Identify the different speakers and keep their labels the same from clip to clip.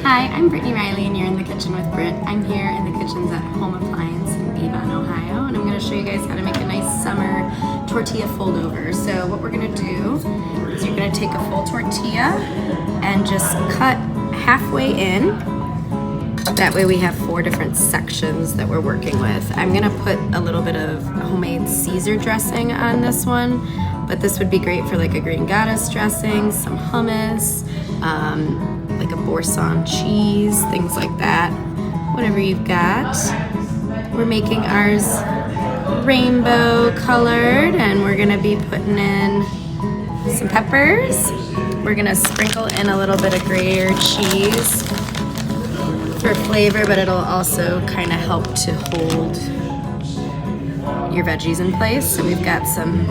Speaker 1: Hi, I'm Brittany Riley and you're in the kitchen with Britt. I'm here in the kitchens at Home Appliance in Avon, Ohio, and I'm going to show you guys how to make a nice summer tortilla fold over. So what we're going to do is you're going to take a full tortilla and just cut halfway in. That way we have 4 different sections that we're working with. I'm going to put a little bit of homemade Caesar dressing on this one, but this would be great for like a green goddess dressing, some hummus, like a boursin cheese, things like that. Whatever you've got. We're making ours rainbow colored, and we're gonna be putting in some peppers. We're gonna sprinkle in a little bit of Gruyere cheese for flavor, but it'll also kind of help to hold your veggies in place. So we've got some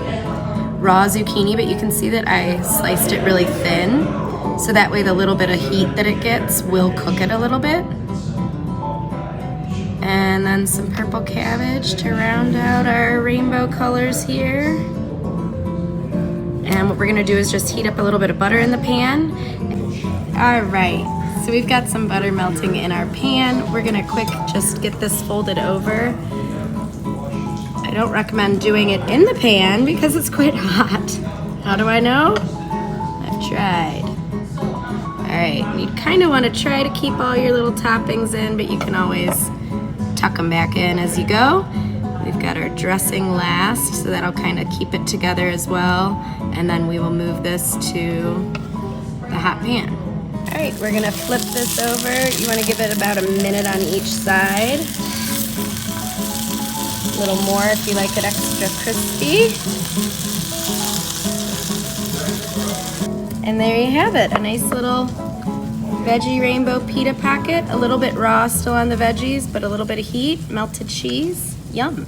Speaker 1: raw zucchini, but you can see that I sliced it really thin, so that way the little bit of heat that it gets will cook it a little bit. And then some purple cabbage to round out our rainbow colors here. And what we're gonna do is just heat up a little bit of butter in the pan. All right, so we've got some butter melting in our pan. We're gonna just get this folded over. I don't recommend doing it in the pan because it's quite hot. How do I know? I've tried. All right, you kind of want to try to keep all your little toppings in, but you can always tuck them back in as you go. We've got our dressing last, so that'll kind of keep it together as well. And then we will move this to the hot pan. All right, we're gonna flip this over. You want to give it about a minute on each side. A little more if you like it extra crispy. And there you have it, a nice little veggie rainbow pita pocket. A little bit raw still on the veggies, but a little bit of heat, melted cheese, yum.